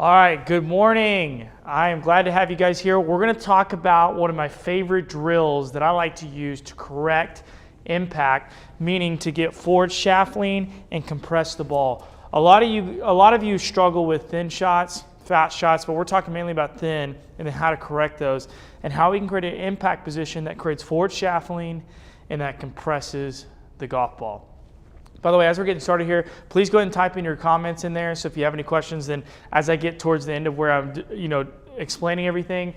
All right, good morning. I am glad to have you guys here. We're going to talk about one of my favorite drills that I like to use to correct impact, meaning to get forward shaftling and compress the ball. A lot of you struggle with thin shots, fat shots, but we're talking mainly about thin and then how to correct those and how we can create an impact position that creates forward shaftling and that compresses the golf ball. By the way, as we're getting started here, please go ahead and type in your comments in there. So if you have any questions, then as I get towards the end of where I'm, explaining everything,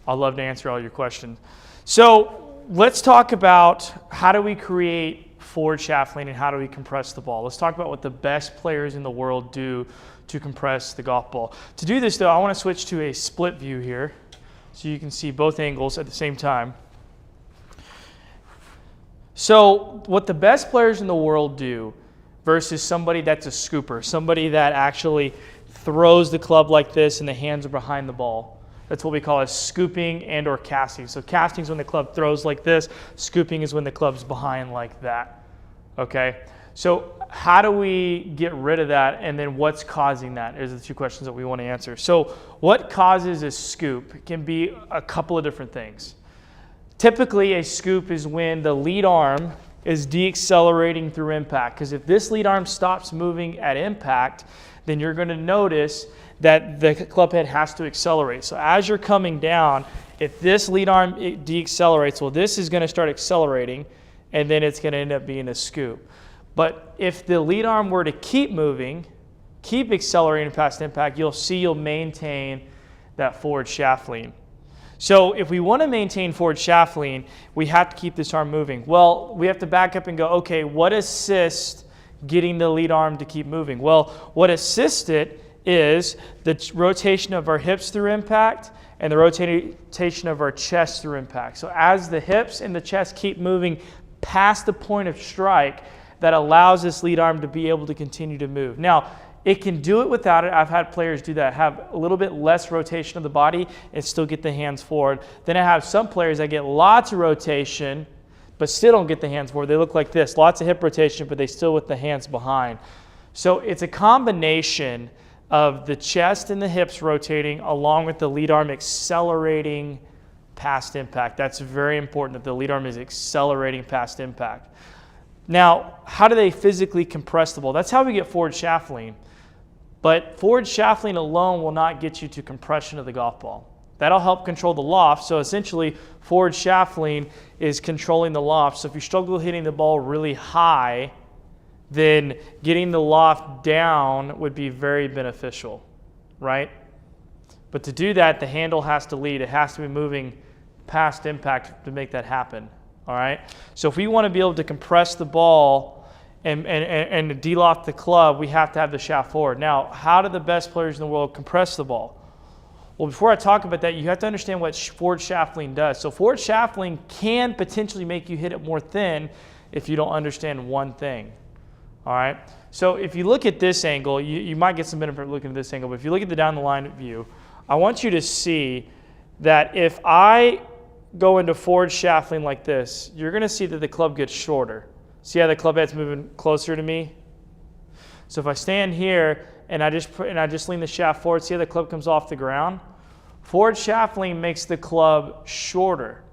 I'd love to answer all your questions. So let's talk about how do we create forward shaftling and how do we compress the ball. Let's talk about what the best players in the world do to compress the golf ball. To do this though, I want to switch to a split view here so you can see both angles at the same time. So what the best players in the world do versus somebody that's a scooper, somebody that actually throws the club like this and the hands are behind the ball. That's what we call as scooping and or casting. So casting is when the club throws like this, scooping is when the club's behind like that, okay? So how do we get rid of that and then what's causing that? Those are the two questions that we want to answer. So what causes a scoop? It can be a couple of different things. Typically, a scoop is when the lead arm is deaccelerating through impact. Because if this lead arm stops moving at impact, then you're going to notice that the club head has to accelerate. So as you're coming down, if this lead arm deaccelerates, well, this is going to start accelerating, and then it's going to end up being a scoop. But if the lead arm were to keep moving, keep accelerating past impact, you'll maintain that forward shaft lean. So if we want to maintain forward shaft lean, we have to keep this arm moving. Well, we have to back up and go, okay, what assists getting the lead arm to keep moving? Well, what assists it is the rotation of our hips through impact and the rotation of our chest through impact. So as the hips and the chest keep moving past the point of strike, that allows this lead arm to be able to continue to move. Now, it can do it without it. I've had players do that, have a little bit less rotation of the body and still get the hands forward. Then I have some players that get lots of rotation but still don't get the hands forward. They look like this, lots of hip rotation, but they still with the hands behind. So it's a combination of the chest and the hips rotating along with the lead arm accelerating past impact. That's very important that the lead arm is accelerating past impact. Now, how do they physically compress the ball? That's how we get forward shaft lean. But forward shaft lean alone will not get you to compression of the golf ball. That'll help control the loft. So essentially, forward shaft lean is controlling the loft. So if you struggle hitting the ball really high, then getting the loft down would be very beneficial, right? But to do that, the handle has to lead. It has to be moving past impact to make that happen, all right? So if we want to be able to compress the ball and de-loft the club, we have to have the shaft forward. Now, how do the best players in the world compress the ball? Well, before I talk about that, you have to understand what forward shaft lean does. So forward shaft lean can potentially make you hit it more thin if you don't understand one thing, all right? So if you look at this angle, you might get some benefit looking at this angle, but if you look at the down the line view, I want you to see that if I go into forward shaft lean like this, you're going to see that the club gets shorter. See how the club head's moving closer to me? So if I stand here and I just lean the shaft forward, see how the club comes off the ground? Forward shaft lean makes the club shorter,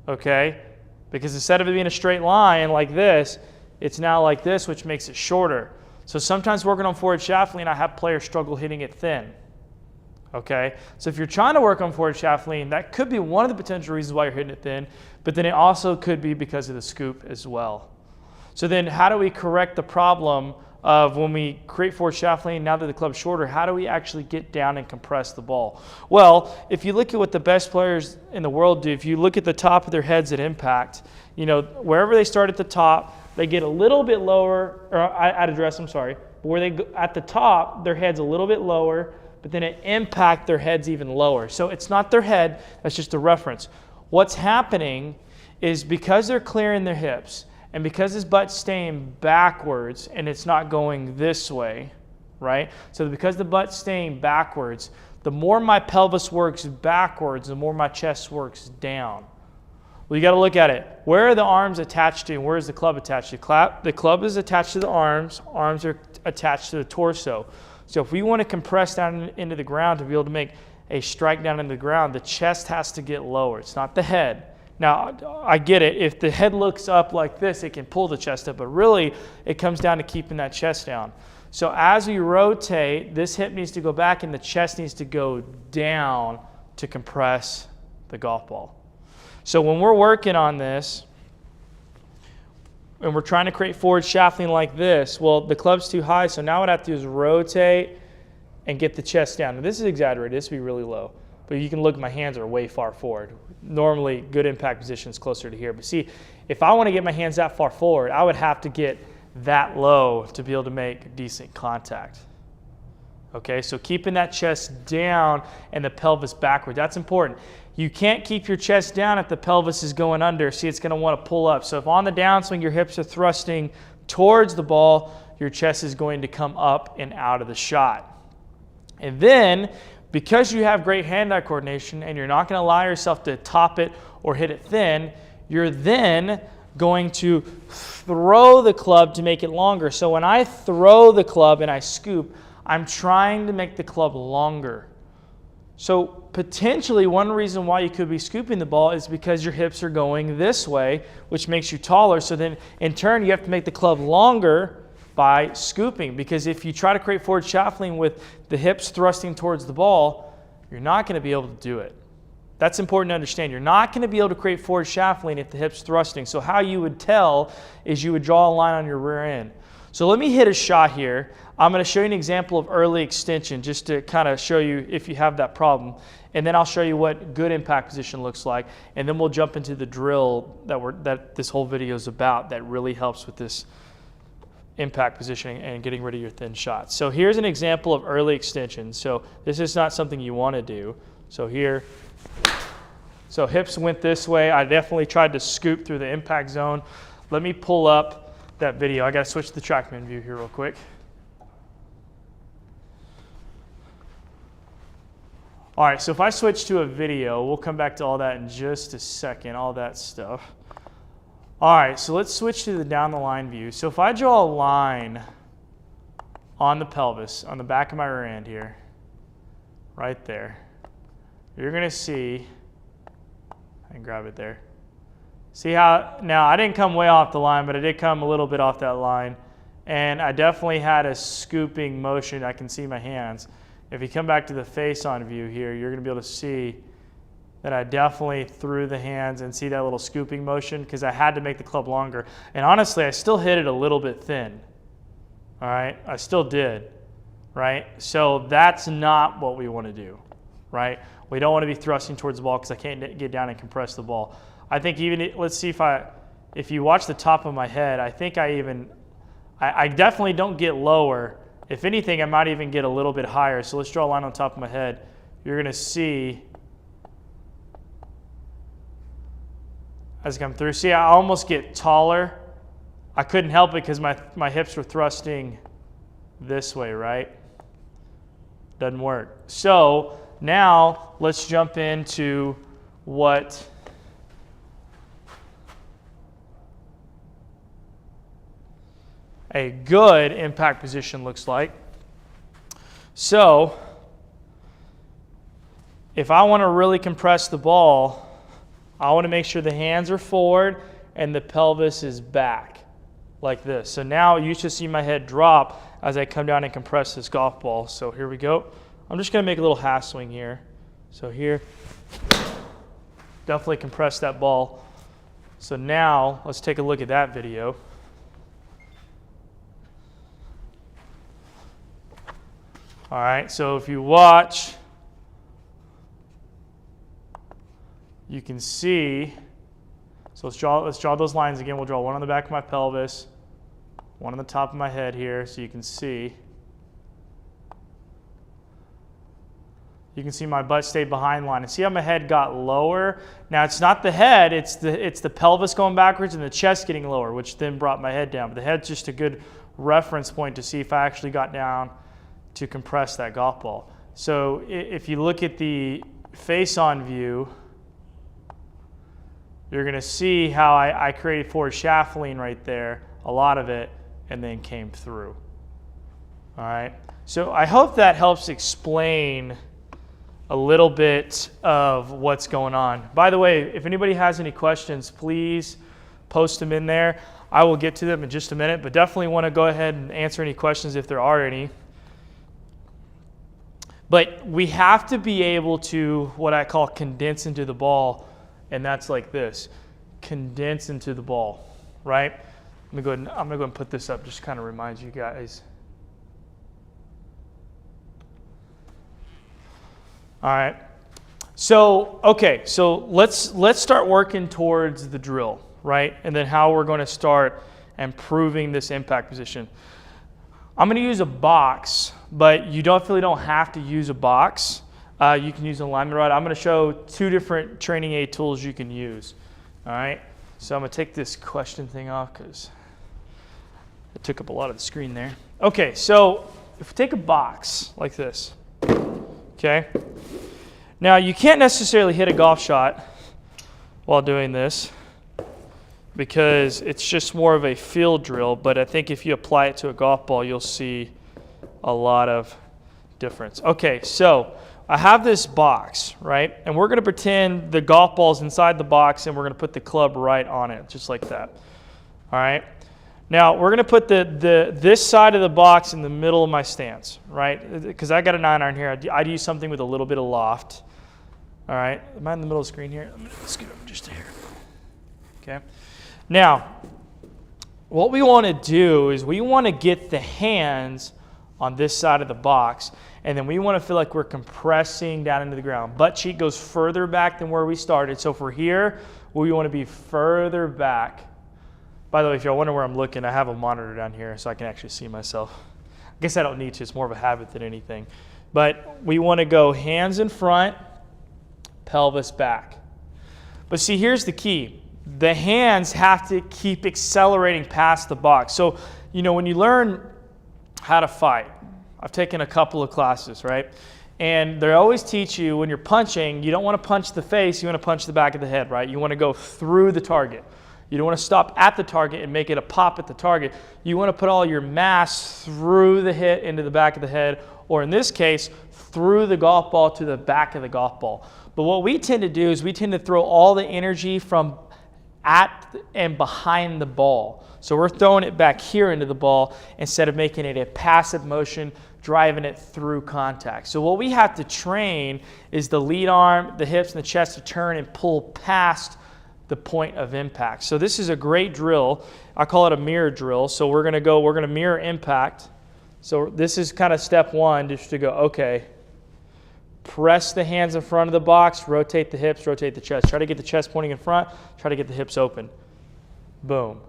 okay? Because instead of it being a straight line like this, it's now like this, which makes it shorter. So sometimes working on forward shaft lean, I have players struggle hitting it thin. Okay, so if you're trying to work on forward shaft lean, that could be one of the potential reasons why you're hitting it thin, but then it also could be because of the scoop as well. So then how do we correct the problem of when we create forward shaft lean, now that the club's shorter, how do we actually get down and compress the ball? Well, if you look at what the best players in the world do, if you look at the top of their heads at impact, wherever they start at the top, they get a little bit lower, or at address, I'm sorry, but where they go at the top, their head's a little bit lower, but then at impact, their head's even lower. So it's not their head, that's just a reference. What's happening is because they're clearing their hips and because his butt's staying backwards and it's not going this way, right? So because the butt's staying backwards, the more my pelvis works backwards, the more my chest works down. Well, you got to look at it. Where are the arms attached to and where is the club attached to? The club is attached to the arms. Arms are attached to the torso. So if we want to compress down into the ground to be able to make a strike down into the ground, the chest has to get lower. It's not the head. Now, I get it. If the head looks up like this, it can pull the chest up, but really it comes down to keeping that chest down. So as we rotate, this hip needs to go back and the chest needs to go down to compress the golf ball. So when we're working on this, and we're trying to create forward shaftling like this, well, the club's too high, so now what I have to do is rotate and get the chest down. Now, this is exaggerated. This would be really low. But you can look, my hands are way far forward. Normally, good impact position is closer to here. But see, if I want to get my hands that far forward, I would have to get that low to be able to make decent contact. Okay, so keeping that chest down and the pelvis backward, that's important. You can't keep your chest down if the pelvis is going under. See, it's going to want to pull up. So if on the downswing your hips are thrusting towards the ball, your chest is going to come up and out of the shot. And then, because you have great hand-eye coordination and you're not going to allow yourself to top it or hit it thin, you're then going to throw the club to make it longer. So when I throw the club and I scoop, I'm trying to make the club longer. So potentially one reason why you could be scooping the ball is because your hips are going this way, which makes you taller. So then in turn, you have to make the club longer by scooping, because if you try to create forward shaftling with the hips thrusting towards the ball, you're not going to be able to do it. That's important to understand. You're not going to be able to create forward shaftling if the hip's thrusting. So how you would tell is you would draw a line on your rear end. So let me hit a shot here. I'm going to show you an example of early extension just to kind of show you if you have that problem. And then I'll show you what good impact position looks like. And then we'll jump into the drill that this whole video is about that really helps with this impact positioning and getting rid of your thin shots. So here's an example of early extension. So this is not something you want to do. So here, so hips went this way. I definitely tried to scoop through the impact zone. Let me pull up that video. I got to switch to the TrackMan view here real quick. All right, so if I switch to a video, we'll come back to all that in just a second, all that stuff. All right, so let's switch to the down the line view. So if I draw a line on the pelvis, on the back of my rear end here, right there, you're gonna see, I can grab it there. See how, now I didn't come way off the line, but I did come a little bit off that line. And I definitely had a scooping motion. I can see my hands. If you come back to the face on view here, you're gonna be able to see that I definitely threw the hands and see that little scooping motion because I had to make the club longer. And honestly, I still hit it a little bit thin. All right, I still did, right? So that's not what we want to do, right? We don't want to be thrusting towards the ball because I can't get down and compress the ball. I think even, let's see if you watch the top of my head, I think I definitely don't get lower. If anything, I might even get a little bit higher. So let's draw a line on top of my head. You're gonna see as I come through. See, I almost get taller. I couldn't help it because my hips were thrusting this way, right? Doesn't work. So now let's jump into what a good impact position looks like. So if I want to really compress the ball, I want to make sure the hands are forward and the pelvis is back like this. So now you should see my head drop as I come down and compress this golf ball. So here we go. I'm just going to make a little half swing here. So here, definitely compress that ball. So now let's take a look at that video. All right, so if you watch, you can see, so let's draw those lines again. We'll draw one on the back of my pelvis, one on the top of my head here, so you can see. You can see my butt stayed behind line. And see how my head got lower? Now it's not the head, it's the pelvis going backwards and the chest getting lower, which then brought my head down. But the head's just a good reference point to see if I actually got down to compress that golf ball. So if you look at the face-on view, you're gonna see how I created forward shaft lean right there, a lot of it, and then came through. All right, So I hope that helps explain a little bit of what's going on. By the way, if anybody has any questions, please post them in there. I will get to them in just a minute, but definitely want to go ahead and answer any questions if there are any. But we have to be able to, what I call, condense into the ball, and that's like this. Condense into the ball, right? I'm gonna go ahead and put this up, just kind of reminds you guys. All right. So, okay, so let's start working towards the drill, right? And then how we're going to start improving this impact position. I'm going to use a box, but you definitely don't have to use a box. You can use an alignment rod. I'm going to show 2 different training aid tools you can use. All right. So I'm going to take this question thing off because it took up a lot of the screen there. Okay, so if we take a box like this, okay. Now you can't necessarily hit a golf shot while doing this because it's just more of a field drill, but I think if you apply it to a golf ball, you'll see a lot of difference. Okay, so I have this box, right? And we're going to pretend the golf ball's inside the box and we're going to put the club right on it, just like that. All right? Now, we're going to put this side of the box in the middle of my stance, right? Because I got a 9-iron here. I'd use something with a little bit of loft. All right? Am I in the middle of the screen here? I'm going to scoot over just here. Okay? Now, what we want to do is we want to get the hands on this side of the box, and then we want to feel like we're compressing down into the ground. Butt cheek goes further back than where we started. So for here, we want to be further back. By the way, if y'all wonder where I'm looking, I have a monitor down here so I can actually see myself. I guess I don't need to. It's more of a habit than anything. But we want to go hands in front, pelvis back. But see, here's the key. The hands have to keep accelerating past the box. So, you know, when you learn how to fight, I've taken a couple of classes, right? And they always teach you when you're punching, you don't want to punch the face, you want to punch the back of the head, right? You want to go through the target. You don't want to stop at the target and make it a pop at the target. You want to put all your mass through the hit into the back of the head, or in this case, through the golf ball to the back of the golf ball. But what we tend to do is we tend to throw all the energy from at and behind the ball. So we're throwing it back here into the ball instead of making it a passive motion, driving it through contact. So what we have to train is the lead arm, the hips, and the chest to turn and pull past the point of impact. So this is a great drill. I call it a mirror drill. So we're going to mirror impact. So this is kind of step 1, just to go, okay, press the hands in front of the box, rotate the hips, rotate the chest. Try to get the chest pointing in front, try to get the hips open. Boom.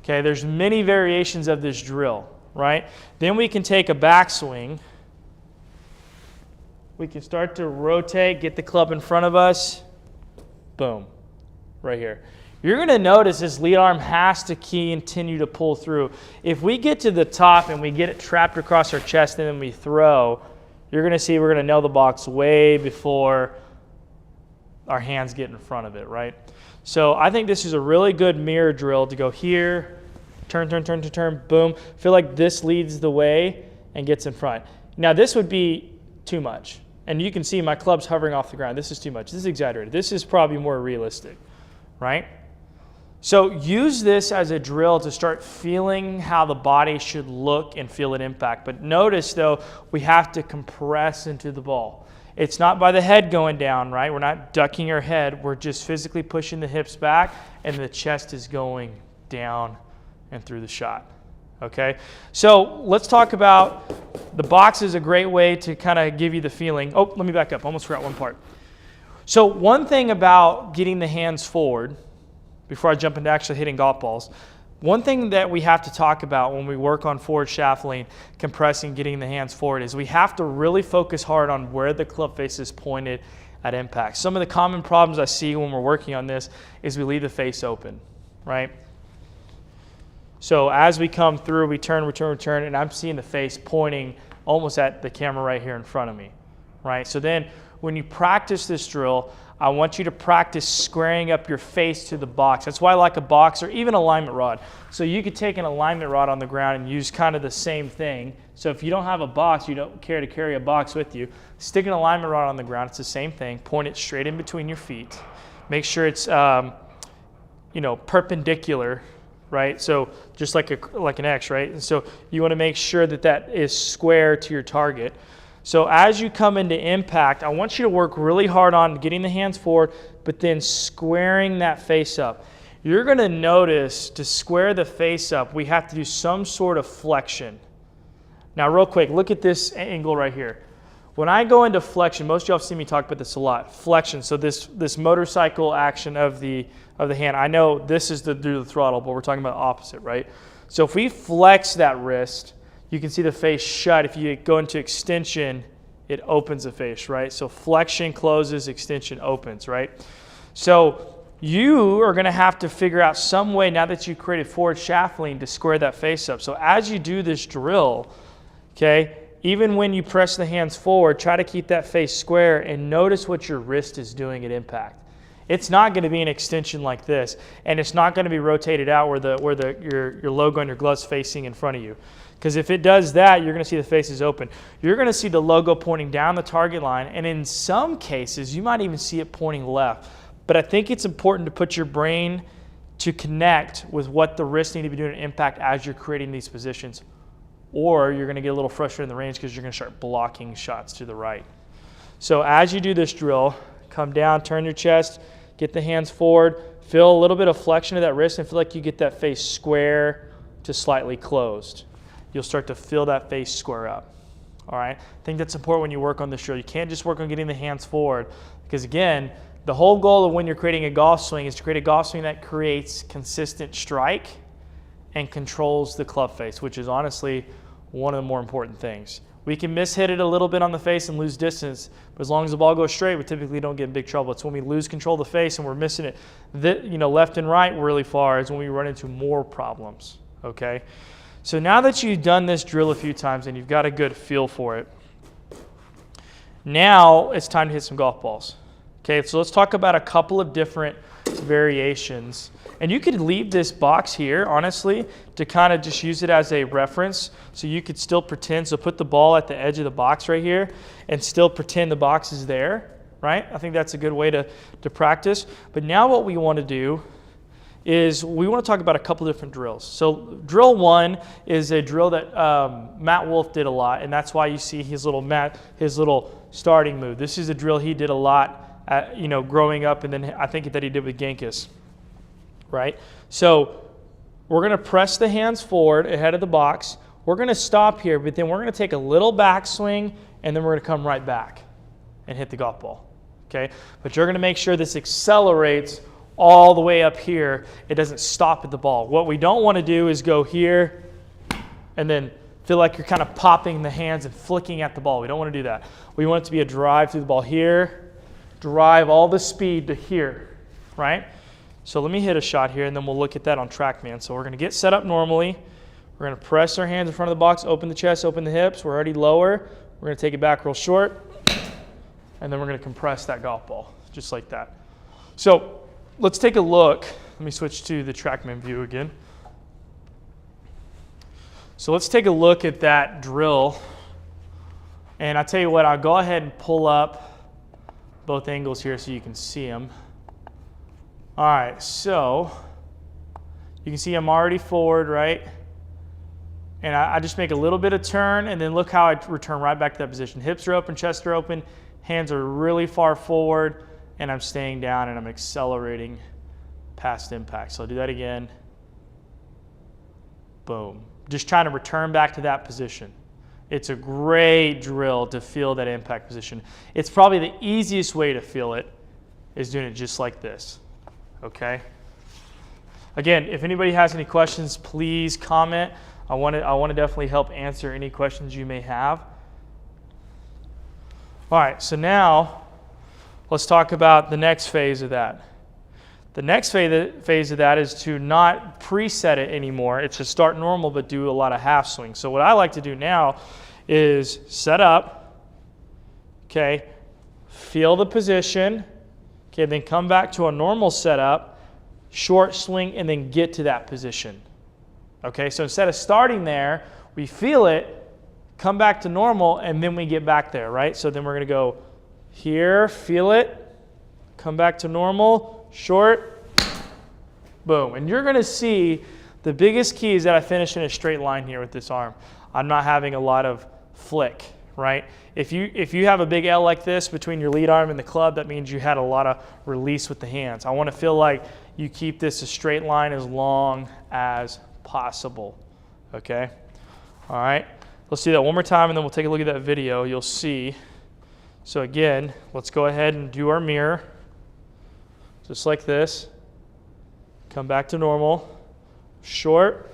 Okay, there's many variations of this drill, right? Then we can take a backswing. We can start to rotate, get the club in front of us. Boom, right here. You're going to notice this lead arm has to continue to pull through. If we get to the top and we get it trapped across our chest and then we throw, you're going to see we're going to nail the box way before our hands get in front of it, right? So I think this is a really good mirror drill to go here, turn, turn, turn, turn, turn, boom. Feel like this leads the way and gets in front. Now this would be too much. And you can see my club's hovering off the ground. This is too much. This is exaggerated. This is probably more realistic, right? So use this as a drill to start feeling how the body should look and feel an impact. But notice, though, we have to compress into the ball. It's not by the head going down, right? We're not ducking our head. We're just physically pushing the hips back, and the chest is going down and through the shot, okay? So let's talk about the box is a great way to kind of give you the feeling. Oh, let me back up. Almost forgot one part. So one thing about getting the hands forward, before I jump into actually hitting golf balls, one thing that we have to talk about when we work on forward shaftling, compressing, getting the hands forward, is we have to really focus hard on where the club face is pointed at impact. Some of the common problems I see when we're working on this is we leave the face open, right? So as we come through, we turn, return, return, and I'm seeing the face pointing almost at the camera right here in front of me, right? So then when you practice this drill, I want you to practice squaring up your face to the box. That's why I like a box or even alignment rod. So you could take an alignment rod on the ground and use kind of the same thing. So if you don't have a box, you don't care to carry a box with you, stick an alignment rod on the ground. It's the same thing. Point it straight in between your feet. Make sure it's perpendicular, right? So just like an X, right? And so you want to make sure that that is square to your target. So as you come into impact, I want you to work really hard on getting the hands forward, but then squaring that face up. You're going to notice to square the face up, we have to do some sort of flexion. Now real quick, look at this angle right here. When I go into flexion, most of y'all have seen me talk about this a lot. Flexion, so this motorcycle action of the hand. I know this is through the throttle, but we're talking about opposite, right? So if we flex that wrist, you can see the face shut. If you go into extension, it opens the face, right? So flexion closes, extension opens, right? So you are going to have to figure out some way, now that you created forward shaftling, to square that face up. So as you do this drill, okay, even when you press the hands forward, try to keep that face square and notice what your wrist is doing at impact. It's not going to be an extension like this, and it's not going to be rotated out where your logo and your gloves facing in front of you. Because if it does that, you're going to see the faces open. You're going to see the logo pointing down the target line, and in some cases, you might even see it pointing left. But I think it's important to put your brain to connect with what the wrists need to be doing at impact as you're creating these positions. Or you're going to get a little frustrated in the range because you're going to start blocking shots to the right. So as you do this drill, come down, turn your chest, get the hands forward, feel a little bit of flexion of that wrist, and feel like you get that face square to slightly closed. You'll start to feel that face square up. All right? I think that's important when you work on this drill. You can't just work on getting the hands forward, because again, the whole goal of when you're creating a golf swing is to create a golf swing that creates consistent strike and controls the club face, which is honestly one of the more important things. We can mishit it a little bit on the face and lose distance, but as long as the ball goes straight, we typically don't get in big trouble. It's when we lose control of the face and we're missing it, left and right really far, is when we run into more problems, okay? So now that you've done this drill a few times and you've got a good feel for it, now it's time to hit some golf balls. Okay, so let's talk about a couple of different variations. And you could leave this box here, honestly, to kind of just use it as a reference. So you could still pretend, so put the ball at the edge of the box right here and still pretend the box is there, right? I think that's a good way to practice. But now what we want to do is we want to talk about a couple different drills. So drill one is a drill that Matt Wolf did a lot, and that's why you see his little starting move. This is a drill he did a lot growing up, and then I think that he did with Genghis, right? So we're going to press the hands forward ahead of the box. We're going to stop here, but then we're going to take a little backswing, and then we're going to come right back and hit the golf ball, okay? But you're going to make sure this accelerates all the way up here. It doesn't stop at the ball. What we don't want to do is go here and then feel like you're kind of popping the hands and flicking at the ball. We don't want to do that. We want it to be a drive through the ball here, drive all the speed to here, right? So let me hit a shot here, and then we'll look at that on TrackMan. So we're going to get set up normally. We're going to press our hands in front of the box, open the chest, open the hips. We're already lower. We're going to take it back real short, and then we're going to compress that golf ball, just like that. So let's take a look. Let me switch to the TrackMan view again. So let's take a look at that drill. And I'll tell you what, I'll go ahead and pull up both angles here so you can see them. All right, so you can see I'm already forward, right? And I just make a little bit of turn, and then look how I return right back to that position. Hips are open, chest are open, hands are really far forward, and I'm staying down and I'm accelerating past impact. So I'll do that again. Boom. Just trying to return back to that position. It's a great drill to feel that impact position. It's probably the easiest way to feel it is doing it just like this, okay? Again, if anybody has any questions, please comment. I want to definitely help answer any questions you may have. All right, so now let's talk about the next phase of that. The next phase of that is to not preset it anymore. It's to start normal but do a lot of half swings. So what I like to do now is set up, okay, feel the position, Okay, then come back to a normal setup, short swing, and then get to that position. Okay, so instead of starting there, we feel it, come back to normal, and then we get back there, right? So then we're going to go here, feel it, come back to normal, short, boom. And you're going to see the biggest key is that I finish in a straight line here with this arm. I'm not having a lot of flick, right? If you have a big L like this between your lead arm and the club, that means you had a lot of release with the hands. I want to feel like you keep this a straight line as long as possible, okay? All right, let's do that one more time and then we'll take a look at that video. You'll see. So again, let's go ahead and do our mirror, just like this. Come back to normal, short,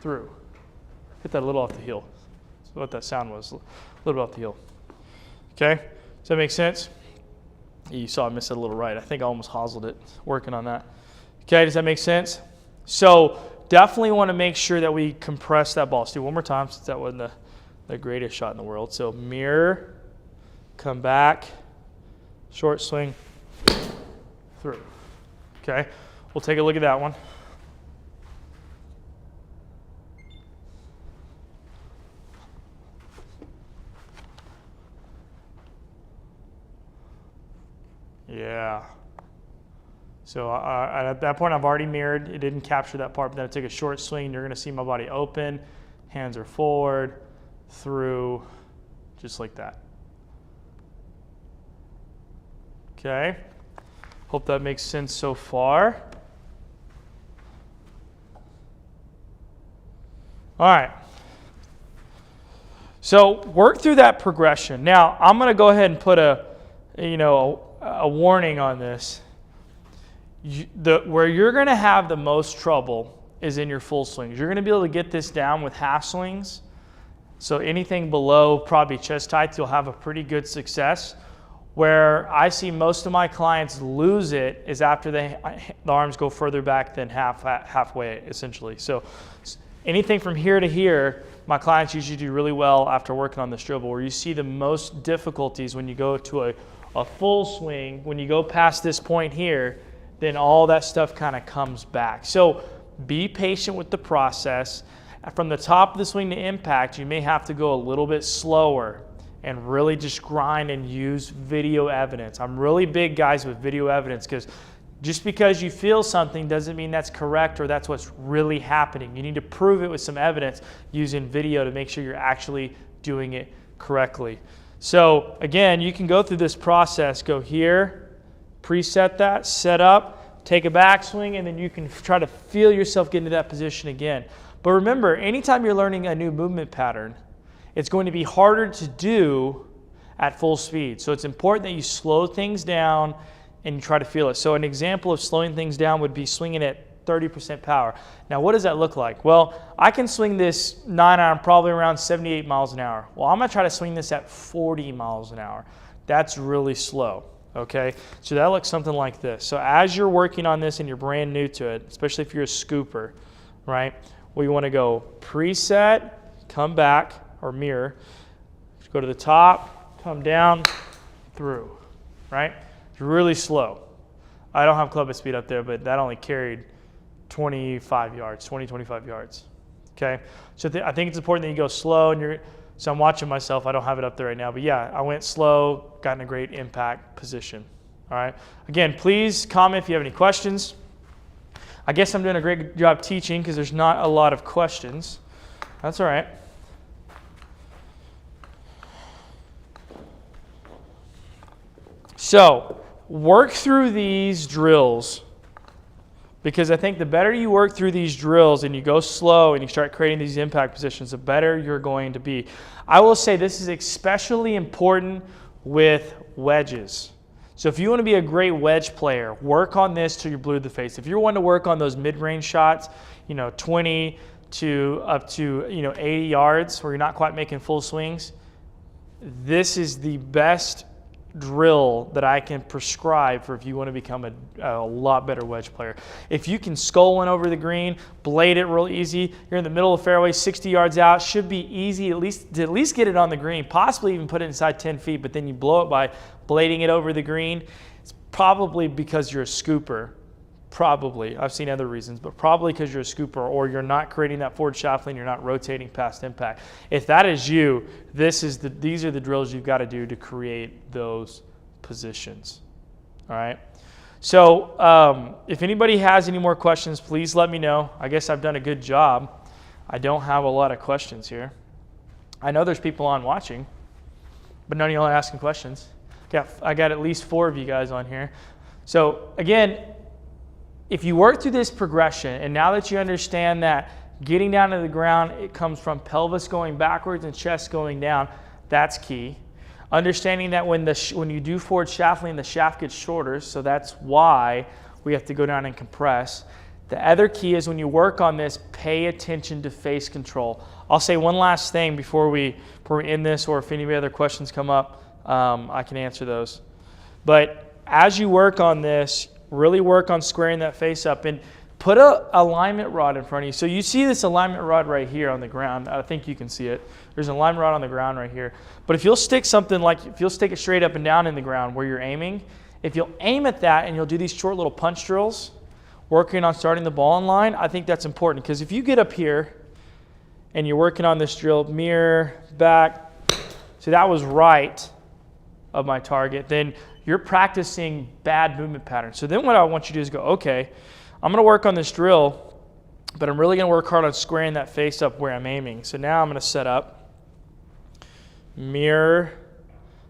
through. Hit that a little off the heel. That's what that sound was, a little bit off the heel. Okay, does that make sense? You saw I missed it a little right. I think I almost hoselled it, working on that. Okay, does that make sense? So definitely want to make sure that we compress that ball. Let's do it one more time since that wasn't the greatest shot in the world. So mirror, come back, short swing, through. Okay, we'll take a look at that one. Yeah. So at that point, I've already mirrored. It didn't capture that part, but then I took a short swing. You're going to see my body open. Hands are forward, through, just like that. Okay. Hope that makes sense so far. All right. So work through that progression. Now, I'm going to go ahead and put a warning on this. Where you're going to have the most trouble is in your full swings. You're going to be able to get this down with half swings. So anything below probably chest height, you'll have a pretty good success. Where I see most of my clients lose it is after the arms go further back than halfway, essentially. So anything from here to here, my clients usually do really well after working on this dribble. Where you see the most difficulties when you go to a full swing, when you go past this point here, then all that stuff kind of comes back. So be patient with the process. From the top of the swing to impact, you may have to go a little bit slower and really just grind and use video evidence. I'm really big, guys, with video evidence, because just because you feel something doesn't mean that's correct or that's what's really happening. You need to prove it with some evidence using video to make sure you're actually doing it correctly. So again, you can go through this process, go here, preset that, set up, take a backswing, and then you can try to feel yourself get into that position again. But remember, anytime you're learning a new movement pattern, it's going to be harder to do at full speed. So it's important that you slow things down and you try to feel it. So an example of slowing things down would be swinging at 30% power. Now, what does that look like? Well, I can swing this 9-iron probably around 78 miles an hour. Well, I'm going to try to swing this at 40 miles an hour. That's really slow. Okay, so that looks something like this. So as you're working on this and you're brand new to it, especially if you're a scooper, right, we want to go preset, come back, or mirror, go to the top, come down, through, right? It's really slow. I don't have club at speed up there, but that only carried 25 yards, 20, 25 yards, okay? So I think it's important that you go slow, and so I'm watching myself. I don't have it up there right now, but yeah, I went slow, got in a great impact position. All right. Again, please comment if you have any questions. I guess I'm doing a great job teaching because there's not a lot of questions. That's all right. So work through these drills, because I think the better you work through these drills and you go slow and you start creating these impact positions, the better you're going to be. I will say this is especially important with wedges. So if you want to be a great wedge player, work on this till you're blue to the face. If you want to work on those mid-range shots, 20 to up to 80 yards where you're not quite making full swings, this is the best drill that I can prescribe for if you want to become a lot better wedge player. If you can skull one over the green, blade it real easy, you're in the middle of the fairway, 60 yards out, should be easy at least get it on the green, possibly even put it inside 10 feet, but then you blow it by blading it over the green. It's probably because you're a scooper. Probably. I've seen other reasons, but probably because you're a scooper or you're not creating that forward shaftling, you're not rotating past impact. If that is you, these are the drills you've got to do to create those positions. All right? So if anybody has any more questions, please let me know. I guess I've done a good job. I don't have a lot of questions here. I know there's people on watching, but none of y'all are asking questions. I got at least 4 of you guys on here. So again, if you work through this progression, and now that you understand that getting down to the ground, it comes from pelvis going backwards and chest going down, that's key. Understanding that when you do forward shaftling, the shaft gets shorter, so that's why we have to go down and compress. The other key is when you work on this, pay attention to face control. I'll say one last thing before we end this, or if any other questions come up, I can answer those. But as you work on this, really work on squaring that face up and put an alignment rod in front of you. So you see this alignment rod right here on the ground. I think you can see it. There's an alignment rod on the ground right here. But if you'll stick it straight up and down in the ground where you're aiming, if you'll aim at that and you'll do these short little punch drills, working on starting the ball in line, I think that's important. Because if you get up here and you're working on this drill, mirror, back, so that was right of my target, then you're practicing bad movement patterns. So then what I want you to do is go, okay, I'm going to work on this drill, but I'm really going to work hard on squaring that face up where I'm aiming. So now I'm going to set up, mirror,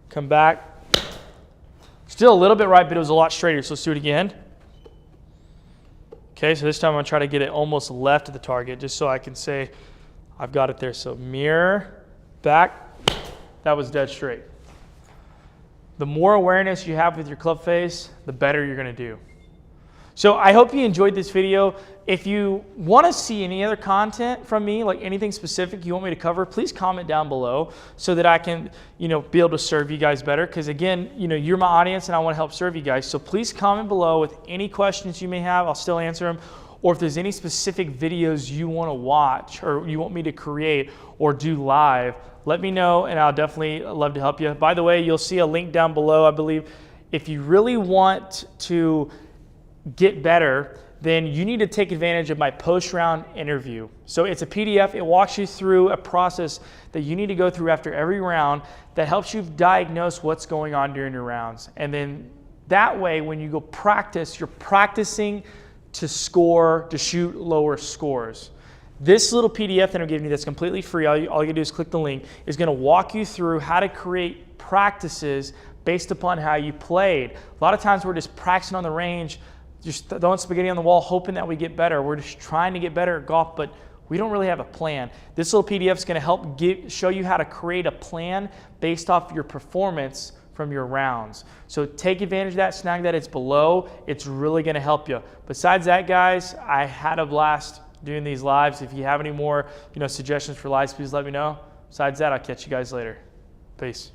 come back. Still a little bit right, but it was a lot straighter. So let's do it again. Okay, so this time I'm going to try to get it almost left of the target just so I can say I've got it there. So mirror, back, that was dead straight. The more awareness you have with your club face, the better you're going to do. So I hope you enjoyed this video. If you want to see any other content from me, like anything specific you want me to cover, please comment down below so that I can, be able to serve you guys better. Because again, you're my audience and I want to help serve you guys. So please comment below with any questions you may have. I'll still answer them. Or if there's any specific videos you want to watch or you want me to create or do live, let me know and I'll definitely love to help you. By the way, you'll see a link down below, I believe. If you really want to get better, then you need to take advantage of my post-round interview. So it's a PDF. It walks you through a process that you need to go through after every round that helps you diagnose what's going on during your rounds. And then that way, when you go practice, you're practicing to shoot lower scores. This little PDF that I'm giving you that's completely free, all you gotta do is click the link, is gonna walk you through how to create practices based upon how you played. A lot of times we're just practicing on the range, just throwing spaghetti on the wall, hoping that we get better. We're just trying to get better at golf, but we don't really have a plan. This little PDF is gonna help show you how to create a plan based off your performance from your rounds. So take advantage of that, snag that, it's below. It's really gonna help you. Besides that, guys, I had a blast doing these lives. If you have any more suggestions for lives, please let me know. Besides that, I'll catch you guys later. Peace.